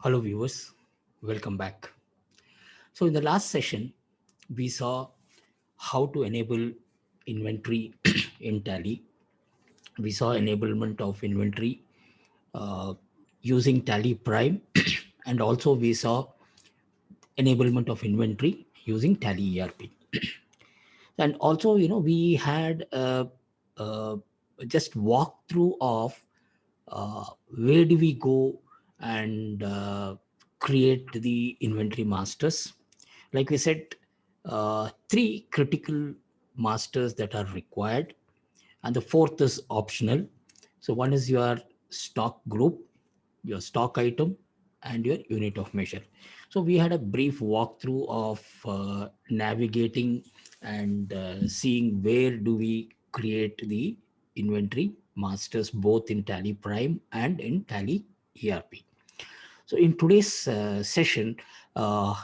Hello viewers, welcome back. So in the last session, we saw how to enable inventory in Tally. We saw enablement of inventory uh, using Tally Prime and also we saw enablement of inventory using Tally ERP. And also, we had uh, just walkthrough of where do we go and create the inventory masters. Like we said, three critical masters that are required, and the fourth is optional. So one is your stock group, your stock item, and your unit of measure. So we had a brief walkthrough of navigating and seeing where do we create the inventory masters both in Tally Prime and in Tally ERP. So in today's session,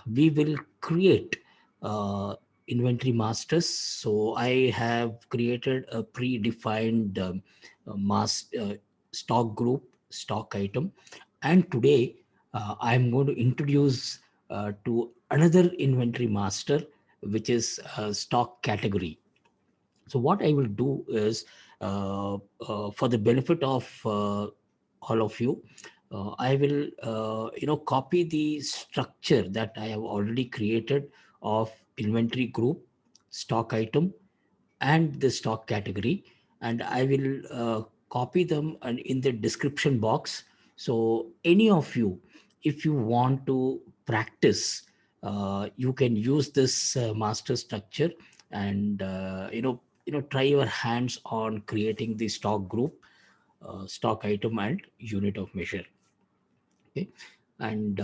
we will create uh, inventory masters. So I have created a predefined stock group, stock item, and today I'm going to introduce to another inventory master, which is stock category. So what I will do is, for the benefit of all of you, I will copy the structure that I have already created of inventory group, stock item, and the stock category, and I will copy them and in the description box. So any of you, if you want to practice, you can use this master structure and try your hands on creating the stock group, stock item, and unit of measure. Okay, and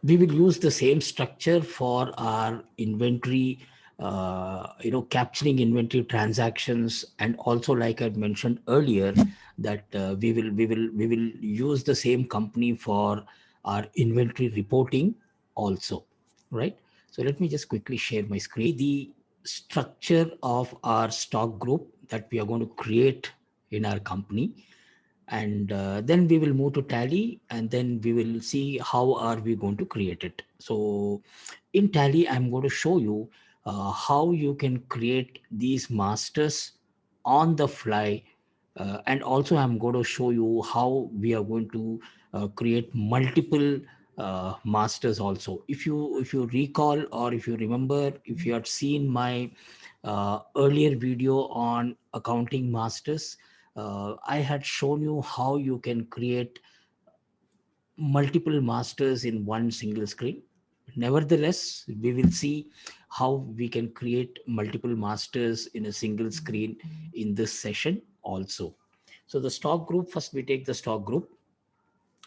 we will use the same structure for our inventory, capturing inventory transactions, and also like I mentioned earlier that we will use the same company for our inventory reporting also, right? So let me just quickly share my screen. The structure of our stock group that we are going to create in our company, and then we will move to Tally, and then we will see how are we going to create it. So in Tally, I'm going to show you how you can create these masters on the fly, and also I'm going to show you how we are going to create multiple masters also. If you recall, or if you remember, if you had seen my earlier video on accounting masters, I had shown you how you can create multiple masters in one single screen. Nevertheless, we will see how we can create multiple masters in a single screen in this session also. So the stock group, first we take the stock group,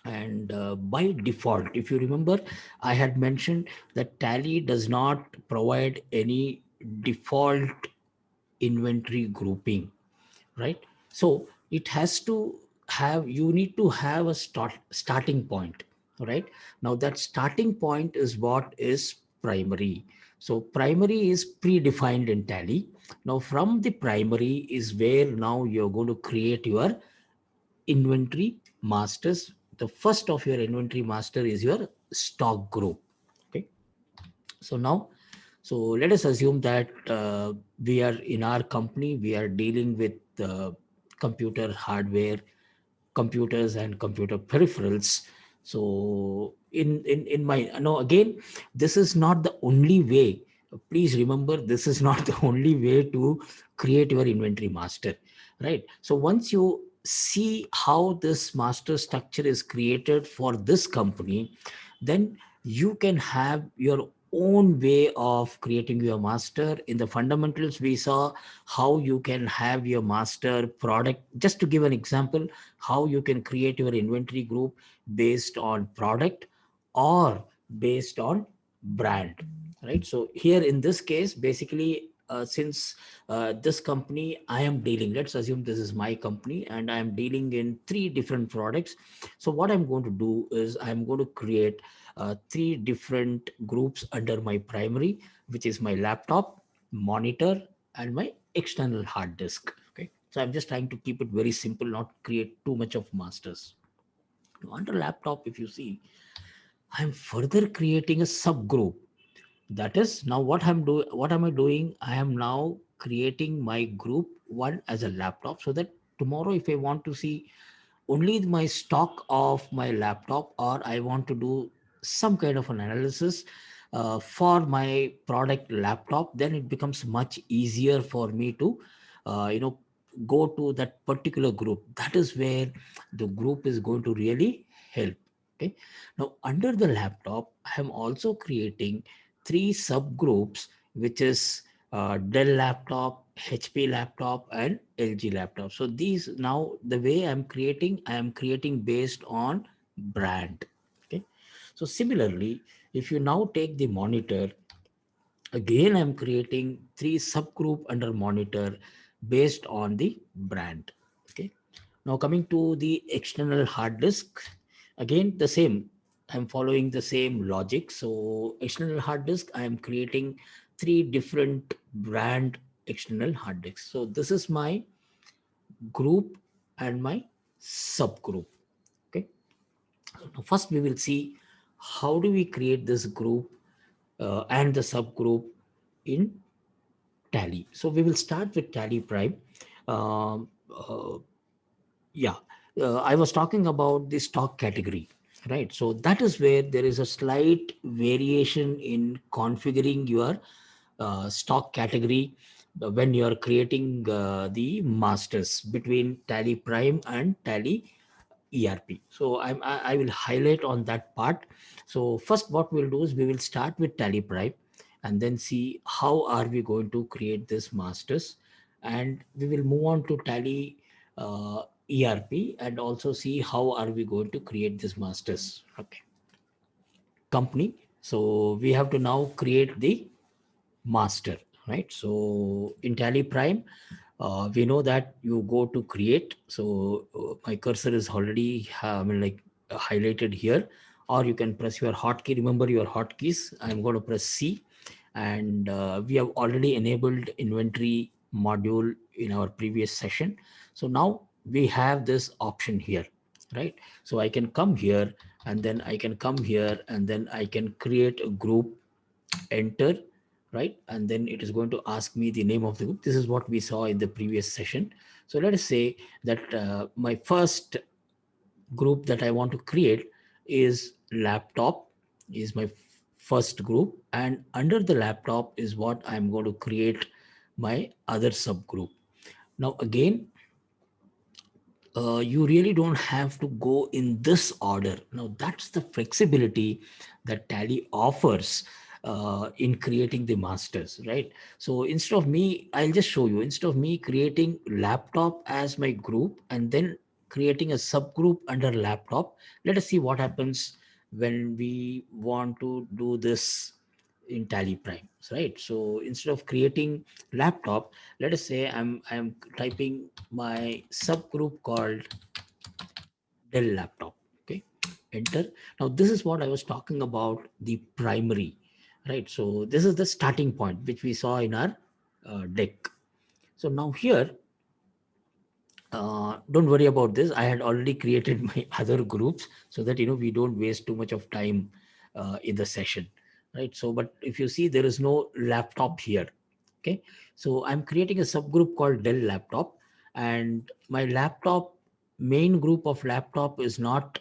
and by default, if you remember, I had mentioned that Tally does not provide any default inventory grouping, right? So it has to have, you need to have a starting point, right? Now that starting point is what is primary. So primary is predefined in Tally. Now from the primary is where now you're going to create your inventory masters. The first of your inventory master is your stock group. Okay, so now, so let us assume that we are in our company, we are dealing with computer hardware, computers and computer peripherals. So in my, no, again, this is not the only way. Please remember, this is not the only way to create your inventory master, right? So once you see how this master structure is created for this company, then you can have your own way of creating your master. In the fundamentals, we saw how you can have your master product. Just to give an example, how you can create your inventory group based on product or based on brand, right? So here in this case, basically, since this company I am dealing, let's assume this is my company and I am dealing in three different products. So what I'm going to do is I'm going to create three different groups under my primary, which is my laptop, monitor, and my external hard disk. Okay, so I'm just trying to keep it very simple, not create too much of masters. Under laptop, if you see, I'm further creating a subgroup. That is now what am I doing? I am now creating my group one as a laptop, so that tomorrow if I want to see only my stock of my laptop, or I want to do some kind of an analysis for my product laptop, then it becomes much easier for me to uh, you know go to that particular group. That is where the group is going to really help. Okay, now under the laptop I am also creating three subgroups, which is Dell laptop, HP laptop, and LG laptop. So these, now the way I am creating based on brand. Okay. So similarly, if you now take the monitor, again I'm creating three subgroup under monitor based on the brand. Okay. Now coming to the external hard disk, again the same. I'm following the same logic. So external hard disk, I am creating three different brand external hard disks. So this is my group and my subgroup. Okay. So now first we will see how do we create this group and the subgroup in Tally. So we will start with Tally Prime. Um, uh, yeah, I was talking about the stock category, right? So that is where there is a slight variation in configuring your stock category when you are creating the masters between Tally Prime and Tally ERP. So I will highlight on that part. So first what we'll do is we will start with Tally Prime and then see how are we going to create this masters, and we will move on to Tally ERP and also see how are we going to create this masters. Okay. Company. So we have to now create the master, right? So in Tally Prime, we know that you go to create. So my cursor is already highlighted here, or you can press your hotkey. Remember your hotkeys. I'm going to press C, and we have already enabled inventory module in our previous session. So now we have this option here, right? So I can come here, and then I can come here, and then I can create a group, enter, right? And then it is going to ask me the name of the group. This is what we saw in the previous session. So let us say that my first group that I want to create is laptop, is my first group, and under the laptop is what I'm going to create my other subgroup. Now again, you really don't have to go in this order. Now, that's the flexibility that Tally offers in creating the masters, right? So instead of me, I'll just show you, instead of me creating laptop as my group and then creating a subgroup under laptop, let us see what happens when we want to do this in Tally Prime, right? So instead of creating laptop, let us say I'm typing my subgroup called Dell laptop. Okay, enter. Now this is what I was talking about, the primary, right? So this is the starting point which we saw in our deck. So now here, don't worry about this. I had already created my other groups so that we don't waste too much of time in the session, right? So, but if you see, there is no laptop here. Okay, so I'm creating a subgroup called Dell laptop, and my laptop main group of laptop is not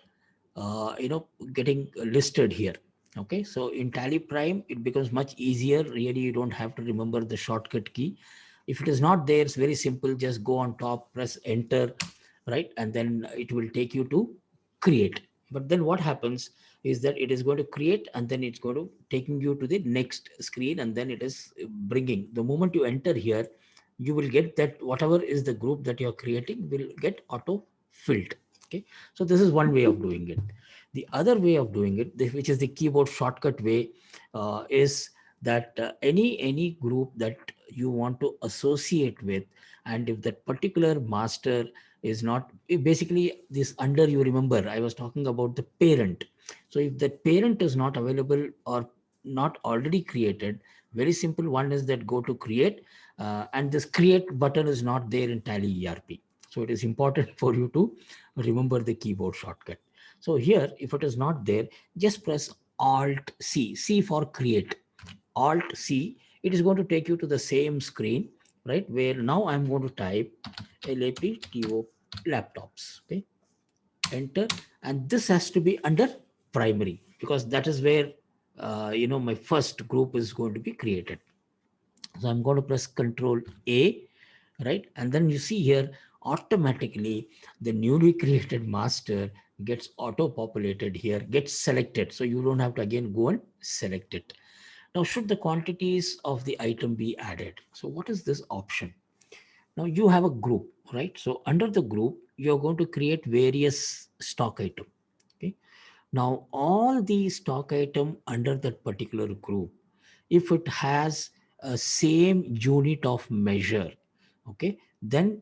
getting listed here. Okay, so in Tally Prime it becomes much easier. Really, you don't have to remember the shortcut key. If it is not there, it's very simple. Just go on top, press enter, right? And then it will take you to create. But then what happens is that it is going to create, and then it's going to taking you to the next screen, and then it is bringing. The moment you enter here, you will get that whatever is the group that you're creating will get auto filled. Okay, so this is one way of doing it. The other way of doing it, which is the keyboard shortcut way, is that any group that you want to associate with, and if that particular master is not, basically this under, you remember I was talking about the parent. So if that parent is not available or not already created, very simple one is that go to create, and this create button is not there in Tally ERP. So it is important for you to remember the keyboard shortcut. So here, if it is not there, just press Alt C, C for create. Alt C, it is going to take you to the same screen, right? Where now I'm going to type LAPTO laptops. Okay, enter, and this has to be under primary because that is where my first group is going to be created. So I'm going to press Control A, right? And then you see here automatically the newly created master gets auto populated here, gets selected. So you don't have to again go and select it. Now, should the quantities of the item be added? So what is this option? Now you have a group, right? So under the group, you're going to create various stock item. Okay. Now all the stock item under that particular group, if it has a same unit of measure, okay, then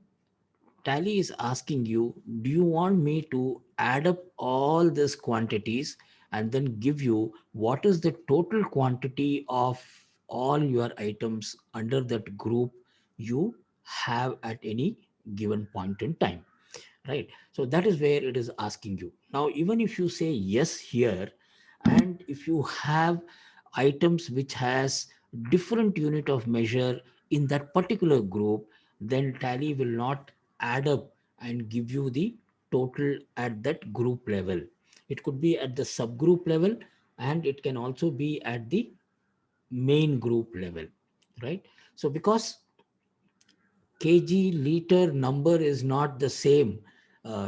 Tally is asking you, do you want me to add up all these quantities and then give you what is the total quantity of all your items under that group you have at any given point in time, right? So that is where it is asking you. Now, even if you say yes here, and if you have items which has different unit of measure in that particular group, then Tally will not add up and give you the total at that group level. It could be at the subgroup level, and it can also be at the main group level, right? So because kg liter number is not the same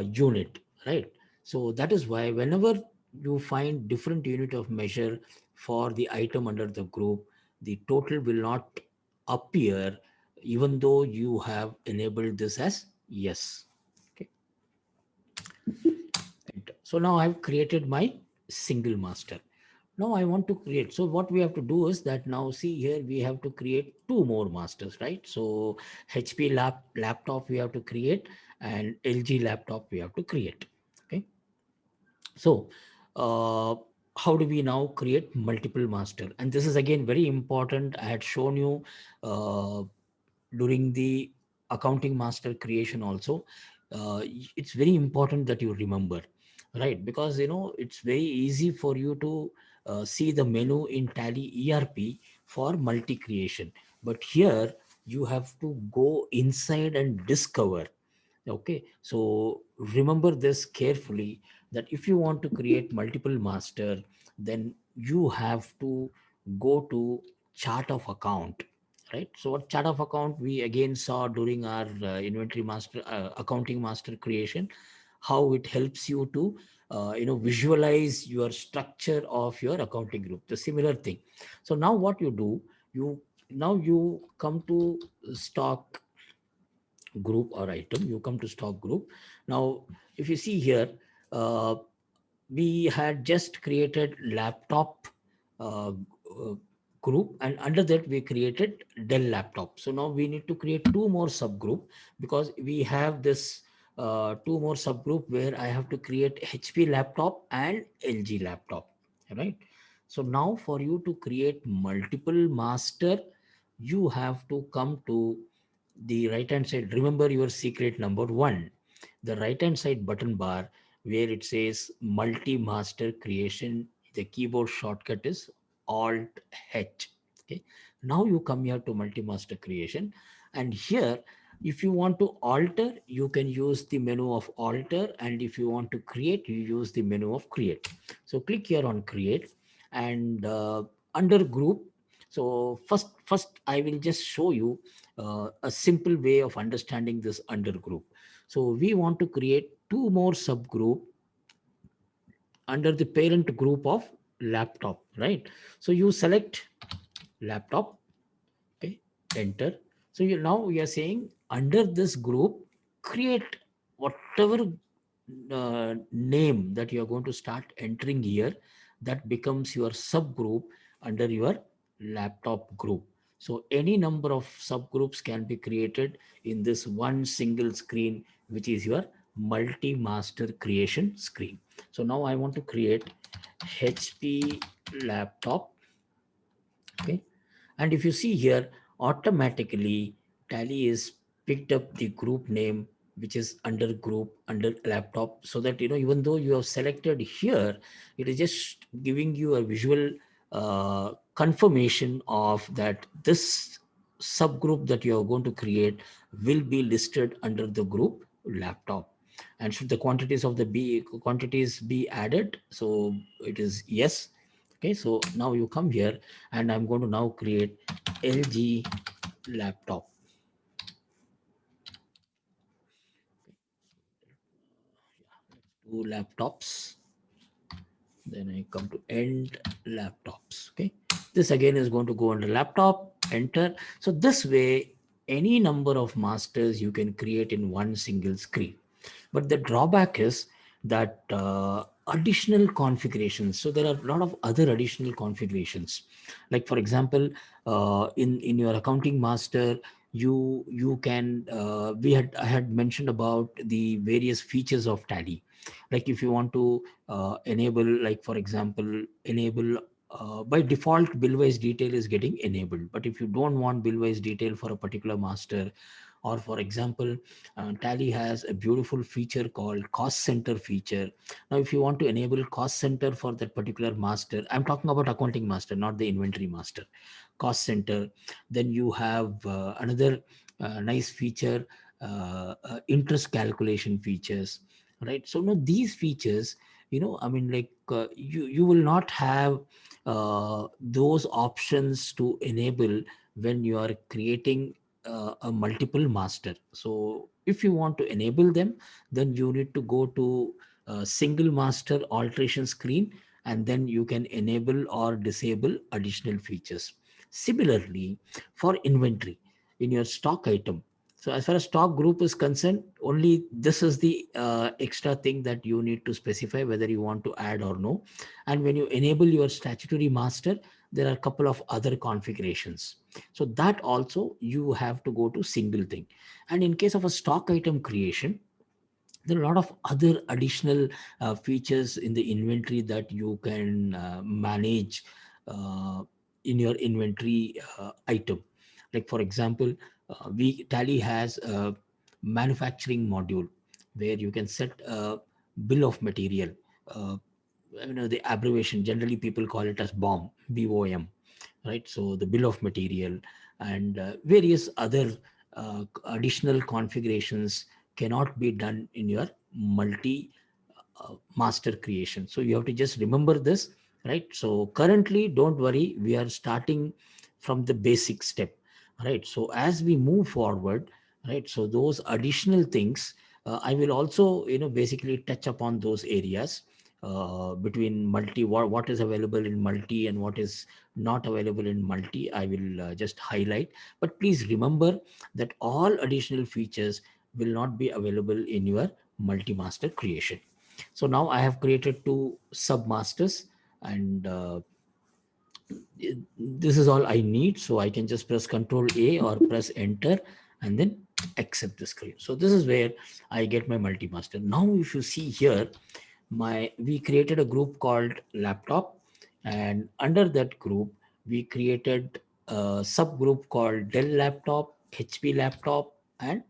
unit, right? So that is why whenever you find different unit of measure for the item under the group, the total will not appear even though you have enabled this as yes. Okay. So now I've created my single master. Now I want to create. So what we have to do is that now see here we have to create two more masters, right? So HP laptop we have to create, and LG laptop we have to create. Okay. So how do we now create multiple master? And this is again very important. I had shown you uh, during the accounting master creation also. It's very important that you remember, right? Because it's very easy for you to see the menu in Tally ERP for multi creation, but here you have to go inside and discover. Okay, so remember this carefully, that if you want to create multiple master, then you have to go to chart of account, right? So what chart of account we again saw during our inventory master accounting master creation, how it helps you to visualize your structure of your accounting group, the similar thing. So now what you do, you now you come to stock group or item, you come to stock group. Now if you see here, uh, we had just created laptop uh, uh, group, and under that we created Dell laptop. So now we need to create two more subgroup, because we have this two more subgroup where I have to create HP laptop and LG laptop, right? So now for you to create multiple master, you have to come to the right hand side. Remember your secret number one, the right hand side button bar where it says multi master creation. The keyboard shortcut is Alt H. Okay. Now you come here to multi master creation, and here if you want to alter, you can use the menu of alter, and if you want to create, you use the menu of create. So click here on create, and under group. So first I will just show you a simple way of understanding this under group. So we want to create two more subgroup under the parent group of laptop, right? So you select laptop, okay, enter. So you now we are saying under this group, create whatever name that you are going to start entering here, that becomes your subgroup under your laptop group. So any number of subgroups can be created in this one single screen, which is your multi-master creation screen. So now I want to create HP laptop. Okay. And if you see here, automatically Tally is picked up the group name which is under group, under laptop, so that even though you have selected here, it is just giving you a visual confirmation of that this subgroup that you are going to create will be listed under the group laptop. And should the quantities be added, so it is yes. Okay, so now you come here, and I'm going to now create LG laptop. Two laptops, then I come to end laptops. Okay, this again is going to go under laptop, enter. So this way, any number of masters you can create in one single screen. But the drawback is that additional configurations. So there are a lot of other additional configurations. Like for example, in your accounting master, you can I had mentioned about the various features of Tally. Like if you want to enable, like for example, enable by default bill-wise detail is getting enabled. But if you don't want bill-wise detail for a particular master, or for example, Tally has a beautiful feature called cost center feature. Now if you want to enable cost center for that particular master, I'm talking about accounting master, not the inventory master, cost center, then you have another nice feature, interest calculation features, right? So now these features, I mean, like you will not have those options to enable when you are creating a multiple master. So if you want to enable them, then you need to go to a single master alteration screen, and then you can enable or disable additional features. Similarly, for inventory in your stock item, so as far as stock group is concerned, only this is the extra thing that you need to specify whether you want to add or no. And when you enable your statutory master, there are a couple of other configurations. So that also you have to go to single thing. And in case of a stock item creation, there are a lot of other additional features in the inventory that you can manage uh, in your inventory item. Like for example, we Tally has a manufacturing module where you can set a bill of material. uh, the abbreviation, generally people call it as BOM, right? So the bill of material and various other additional configurations cannot be done in your multi master creation. So you have to just remember this, right? So currently, don't worry, we are starting from the basic step, right? So as we move forward, right? So those additional things, I will also, basically touch upon those areas between multi, what is available in multi and what is not available in multi. I will just highlight, but please remember that all additional features will not be available in your multi-master creation. So now I have created two submasters, and this is all I need. So I can just press Control A or press Enter and then accept the screen. So this is where I get my multi-master. Now if you see here, we created a group called laptop, and under that group we created a subgroup called Dell laptop, HP laptop, and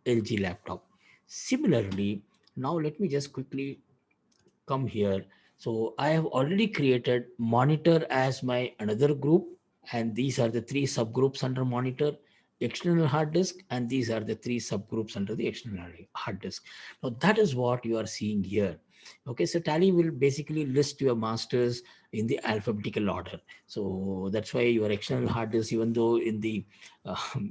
LG laptop. Similarly, now let me just quickly come here. So I have already created monitor as my another group, and these are the three subgroups under monitor, external hard disk, and these are the three subgroups under the external hard disk. Now that is what you are seeing here. Okay, so Tally will basically list your masters in the alphabetical order. So that's why your external hard disk, even though in the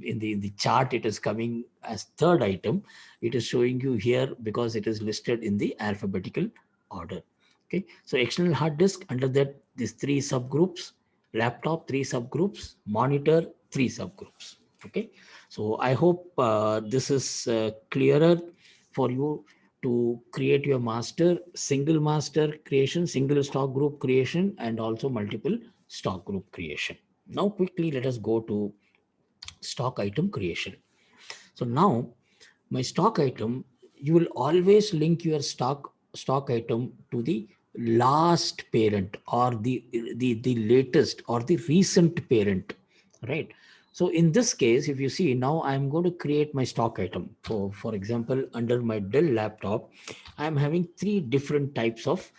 in the chart it is coming as third item, it is showing you here because it is listed in the alphabetical order. Okay, so external hard disk, under that these three subgroups, laptop three subgroups, monitor three subgroups. Okay, so I hope this is clearer for you to create your master, single master creation, single stock group creation, and also multiple stock group creation. Now quickly let us go to stock item creation. So now my stock item, you will always link your stock item to the last parent, or the latest or the recent parent, right? So in this case, if you see now, I'm going to create my stock item. For example, under my Dell laptop, I'm having three different types of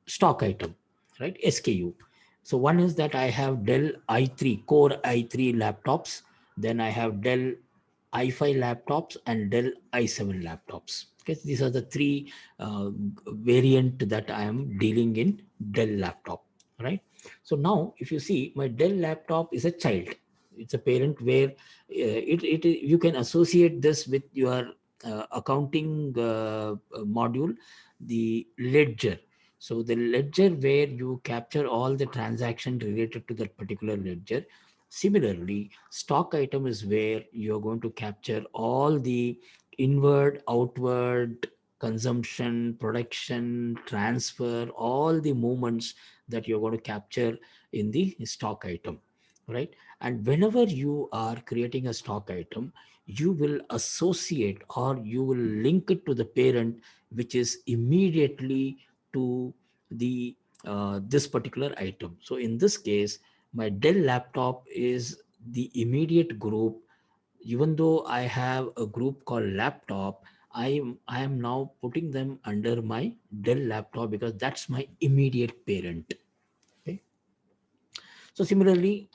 stock item, right? SKU. So one is that I have Dell i3 Core i3 laptops. Then I have Dell i5 laptops and Dell i7 laptops. Okay, these are the three variant that I am dealing in Dell laptop, right? So now, if you see, my Dell laptop is a child. It's a parent where you can associate this with your accounting module, the ledger. So the ledger where you capture all the transaction related to that particular ledger. Similarly, stock item is where you're going to capture all the inward, outward consumption, production, transfer, all the movements that you're going to capture in the stock item, right? And whenever you are creating a stock item, you will associate or you will link it to the parent, which is immediately to the this particular item. So in this case, my Dell laptop is the immediate group. Even though I have a group called laptop, I am now putting them under my Dell laptop because that's my immediate parent. Okay. So similarly,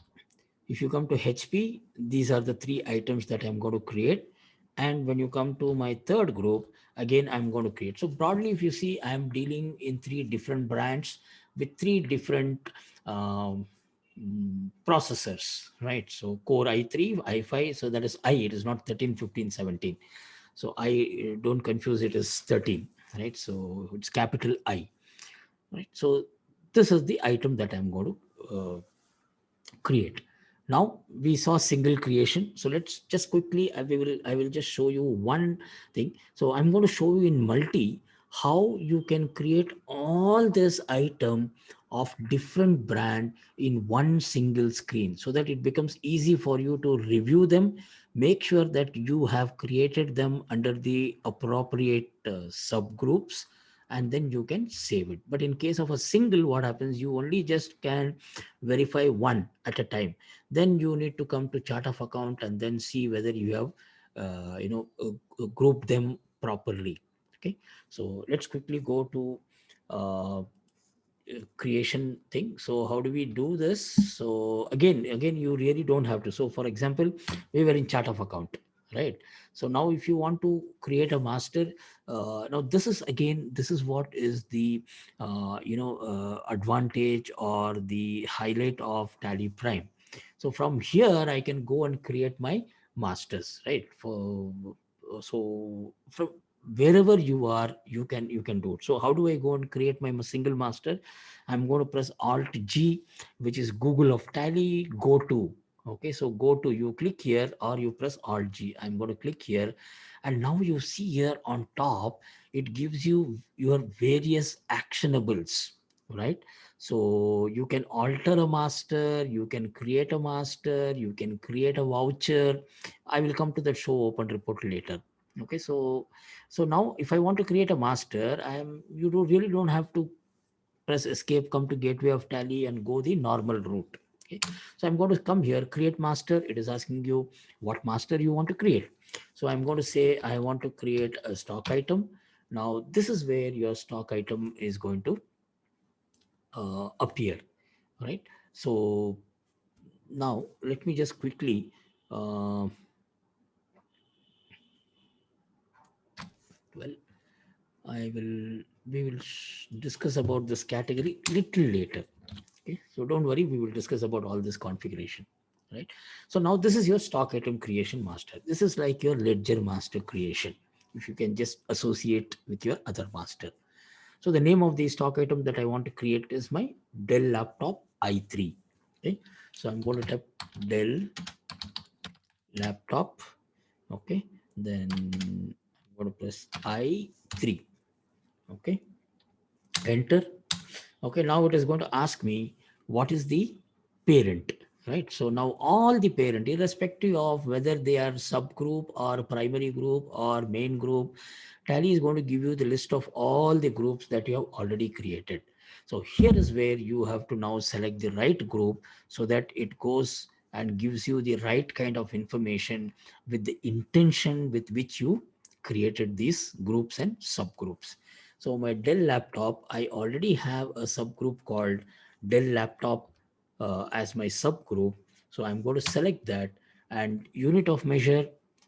if you come to HP, these are the three items that I'm going to create. And when you come to my third group, again, I'm going to create. So broadly, if you see, I'm dealing in three different brands with three different um, processors, right? So Core i3, i5, so that is I, it is not 13, 15, 17. So I don't confuse it as 13, right? So it's capital I, right? So this is the item that I'm going to create. Now we saw single creation. So let's just quickly, I will just show you one thing. So I'm going to show you in multi how you can create all this item of different brand in one single screen so that it becomes easy for you to review them. Make sure that you have created them under the appropriate subgroups, and then you can save it. But in case of a single, what happens, you only just can verify one at a time. Then you need to come to chart of account and then see whether you have grouped them properly. Okay, so let's quickly go to uh, creation thing. So how do we do this? So again you really don't have to. So for example, we were in chart of account, right? So now if you want to create a master, now this is, again, this is what is the advantage or the highlight of Tally Prime. So from here I can go and create my masters, right? So from wherever you are, you can do it. So how do I go and create my single master? I'm going to press Alt G, which is Google of Tally, go to. Okay, so go to, you click here or you press Alt G. I'm going to click here. And now you see here on top, it gives you your various actionables, right? So you can alter a master, you can create a master, you can create a voucher. I will come to that show open report later. Okay, so now if I want to create a master, you really don't have to press escape, come to gateway of Tally and go the normal route. Okay. So I'm going to come here, create master. It is asking you what master you want to create. So I'm going to say I want to create a stock item. Now this is where your stock item is going to appear, right? So now let me just quickly uh, well, I will we will discuss about this category little later. Okay, so don't worry, we will discuss about all this configuration, right? So now this is your stock item creation master. This is like your ledger master creation, if you can just associate with your other master. So the name of the stock item that I want to create is my Dell laptop i3. Okay, so I'm going to type Dell laptop. Okay, then I'm going to press i3. Okay, enter. Okay, now it is going to ask me what is the parent. right? So now all the parent, irrespective of whether they are subgroup or primary group or main group, Tally is going to give you the list of all the groups that you have already created. So here is where you have to now select the right group so that it goes and gives you the right kind of information with the intention with which you created these groups and subgroups. So my Dell laptop, I already have a subgroup called Dell laptop as my subgroup. So I'm going to select that, and unit of measure.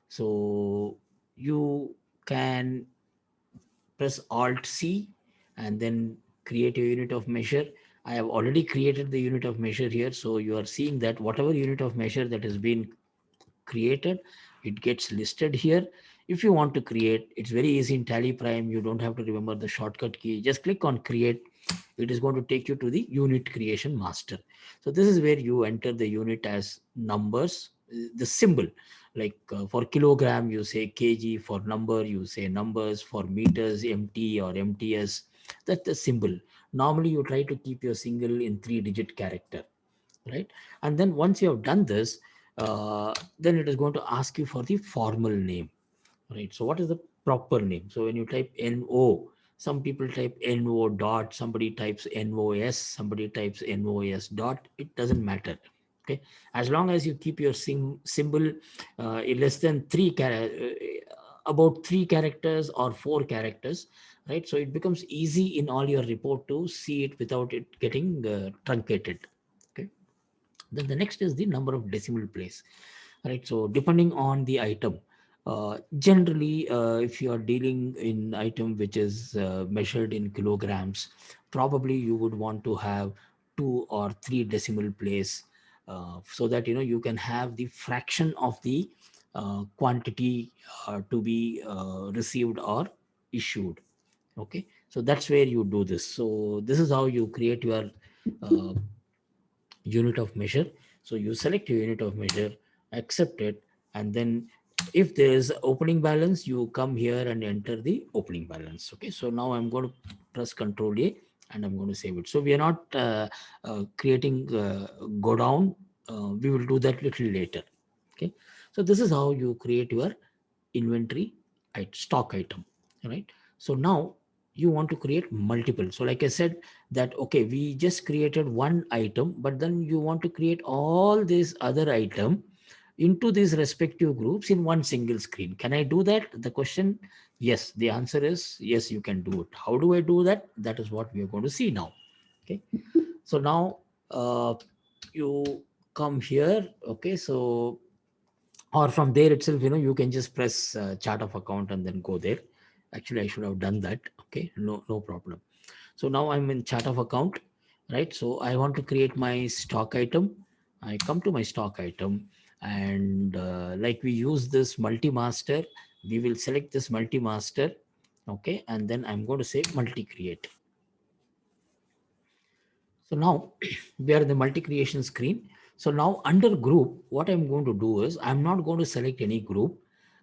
So you can press Alt C and then create a unit of measure. I have already created the unit of measure here. So you are seeing that whatever unit of measure that has been created, it gets listed here. If you want to create, it's very easy in Tally Prime. You don't have to remember the shortcut key. Just click on create. It is going to take you to the unit creation master. So this is where you enter the unit as numbers, the symbol. Like for kilogram, you say kg. For number, you say numbers. For meters, mt or mts. That's the symbol. Normally, you try to keep your single in 3-digit character, right? And then once you have done this, then it is going to ask you for the formal name, right? So what is the proper name? So when you type no, some people type no dot, somebody types nos, somebody types nos dot. It doesn't matter. Okay, as long as you keep your symbol less than about 3 characters or 4 characters, right? So it becomes easy in all your report to see it without it getting truncated. Okay, then the next is the number of decimal place, right? So depending on the item, generally, if you are dealing in item which is measured in kilograms, probably you would want to have 2 or 3 decimal place, so that you can have the fraction of the quantity to be received or issued. Okay, so that's where you do this. So this is how you create your uh, unit of measure. So you select your unit of measure, accept it, and then if there is opening balance, you come here and enter the opening balance. Okay, so now I'm going to press Control A and I'm going to save it. So we are not creating go down. We will do that little later. Okay, so this is how you create your inventory stock item, right? So now you want to create multiple. So like I said, that okay, we just created one item, but then you want to create all these other item into these respective groups in one single screen. Can I do that? The question, yes, the answer is yes, you can do it. How do I do that? That is what we are going to see now. Okay, so now you come here. Okay, so or from there itself, you can just press chart of account and then go there. Actually, I should have done that. Okay, no problem. So now I'm in chart of account, right? So I want to create my stock item. I come to my stock item, and like we use this multi-master, we will select this multi-master. Okay, and then I'm going to say multi-create. So now we are in the multi-creation screen. So now under group, what I'm going to do is I'm not going to select any group,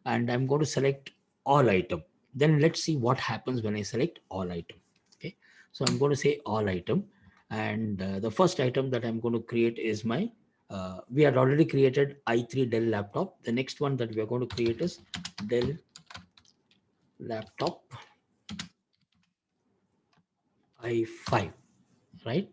and I'm going to select all item. Then let's see what happens when I select all item. Okay. So I'm going to say all item, and the first item that I'm going to create is my, we had already created i3 Dell laptop. The next one that we are going to create is Dell laptop i5, right?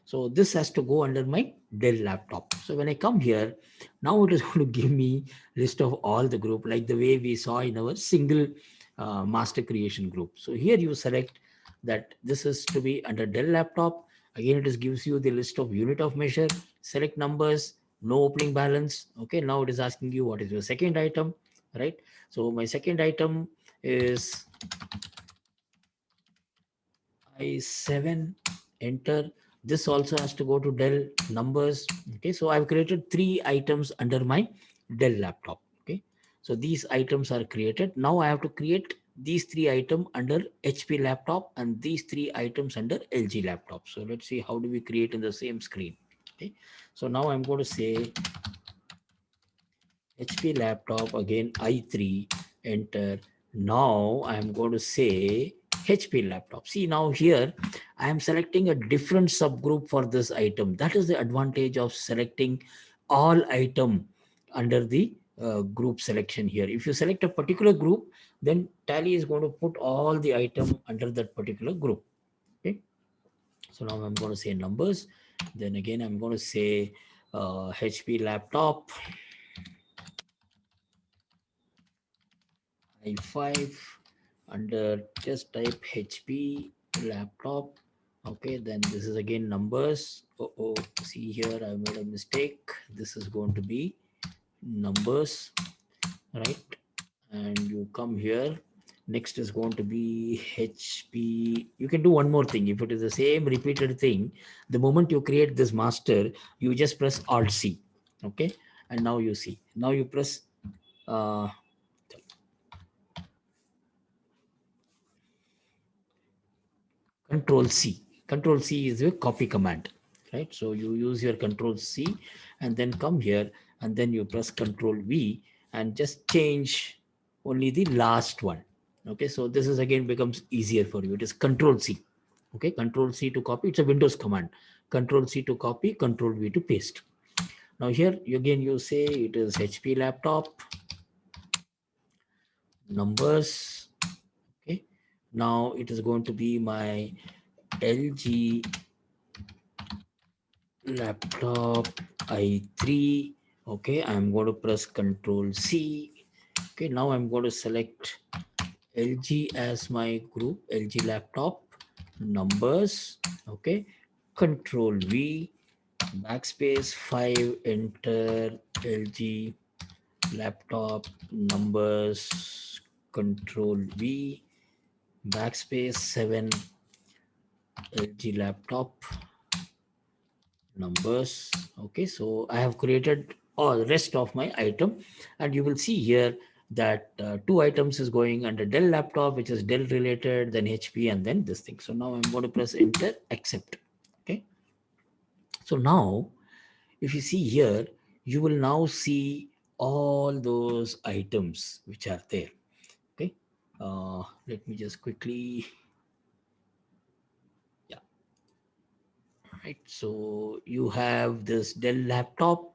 So this has to go under my Dell laptop. So when I come here, now it is going to give me list of all the group like the way we saw in our single master creation group. So here you select that this is to be under Dell laptop. Again, it is gives you the list of unit of measure, select numbers, no opening balance. Okay, now it is asking you what is your second item, right? So my second item is I7, enter. This also has to go to Dell numbers. Okay, so I've created 3 items under my Dell laptop. Okay, so these items are created. Now I have to create these 3 items under HP laptop and these 3 items under LG laptop. So let's see how do we create in the same screen. Okay, so now I'm going to say HP laptop again i3, enter. Now I'm going to say HP laptop. See now here I am selecting a different subgroup for this item. That is the advantage of selecting all item under the group selection here. If you select a particular group, then Tally is going to put all the item under that particular group. Okay. So now I'm going to say numbers. Then again, I'm going to say HP laptop, i5, under just type HP laptop. Okay, then this is again numbers. Oh, see here, I made a mistake. This is going to be numbers, right? And you come here. Next is going to be HP. You can do one more thing. If it is the same repeated thing, the moment you create this master, you just press Alt C. Okay, and now you see. Now you press uh, Control C. Control C is a copy command, right? So you use your Control C and then come here and then you press Control V and just change only the last one. Okay, so this is again becomes easier for you. It is Control C. Okay, Control C to copy. It's a Windows command. Control C to copy, Control V to paste. Now here again you say it is HP laptop, numbers. Okay, now it is going to be my LG laptop i3. Okay, I'm going to press Control C. Okay, now I'm going to select LG as my group, LG laptop, numbers. Okay, Control V, backspace 5, enter LG laptop, numbers, Control V, backspace 7, LG laptop, numbers. Okay, so I have created all the rest of my item, and you will see here that two items is going under Dell laptop, which is Dell related, then HP, and then this thing. So now I'm going to press enter, accept. Okay, so now if you see here, you will now see all those items which are there. Okay, let me just quickly, yeah, right. So you have this Dell laptop.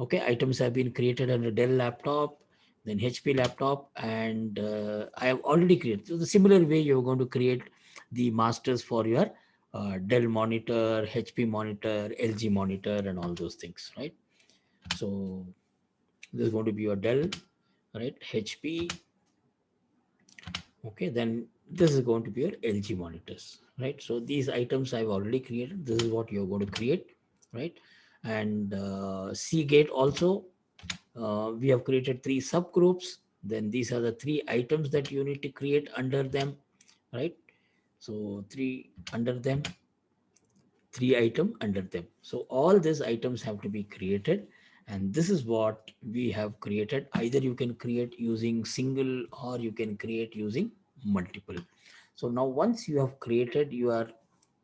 Okay, items have been created under Dell laptop, then HP laptop, and I have already created. So the similar way you're going to create the masters for your Dell monitor, HP monitor, LG monitor, and all those things, right? So this is going to be your Dell, right? HP. Okay, then this is going to be your LG monitors, right? So these items I've already created. This is what you're going to create, right? And Seagate also, we have created three subgroups. Then these are the three items that you need to create under them, right? So three under them, three item under them. So all these items have to be created, and this is what we have created. Either you can create using single or you can create using multiple. So now once you have created your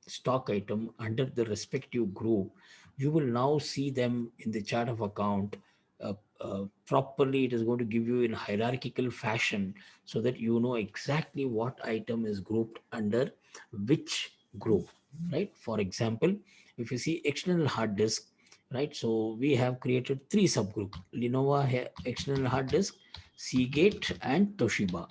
stock item under the respective group, you will now see them in the chart of account properly. It is going to give you in hierarchical fashion so that you know exactly what item is grouped under which group, right? For example, if you see external hard disk, right? So we have created three subgroups: Lenovo external hard disk, Seagate, and Toshiba.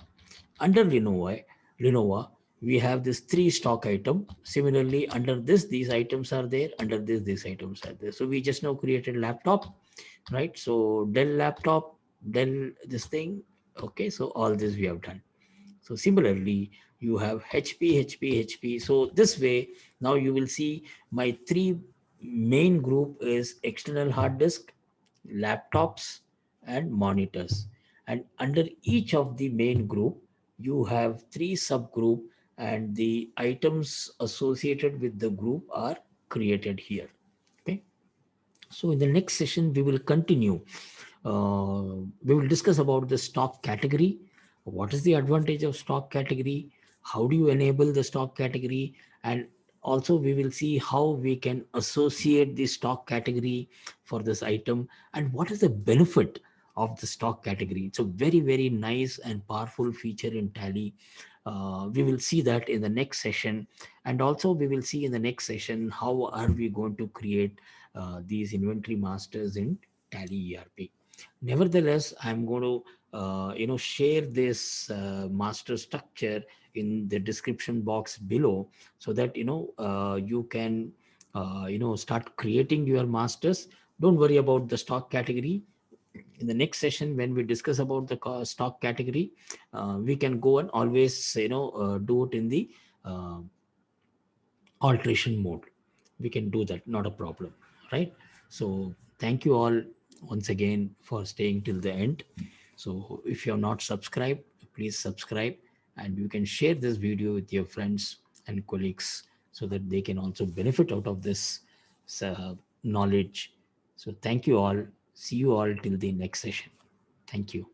Under Lenovo, we have this three stock item. Similarly, under this, these items are there. Under this, these items are there. So we just now created laptop, right? So Dell laptop, Dell this thing. Okay, so all this we have done. So similarly, you have HP. So this way, now you will see my three main group is external hard disk, laptops, and monitors. And under each of the main group, you have three subgroup, and the items associated with the group are created here. Okay. So in the next session, we will continue. We will discuss about the stock category. What is the advantage of stock category? How do you enable the stock category? And also we will see how we can associate the stock category for this item and what is the benefit of the stock category. It's a very, very nice and powerful feature in Tally. We will see that in the next session. And also we will see in the next session how are we going to create these inventory masters in Tally ERP. Nevertheless, I'm going to share this master structure in the description box below, so that you can start creating your masters. Don't worry about the stock category. In the next session, when we discuss about the stock category, we can go and always do it in the uh, alteration mode. We can do that, not a problem, right? So thank you all once again for staying till the end. So if you have not subscribed, please subscribe, and you can share this video with your friends and colleagues, so that they can also benefit out of this uh, knowledge. So thank you all. See you all till the next session. Thank you.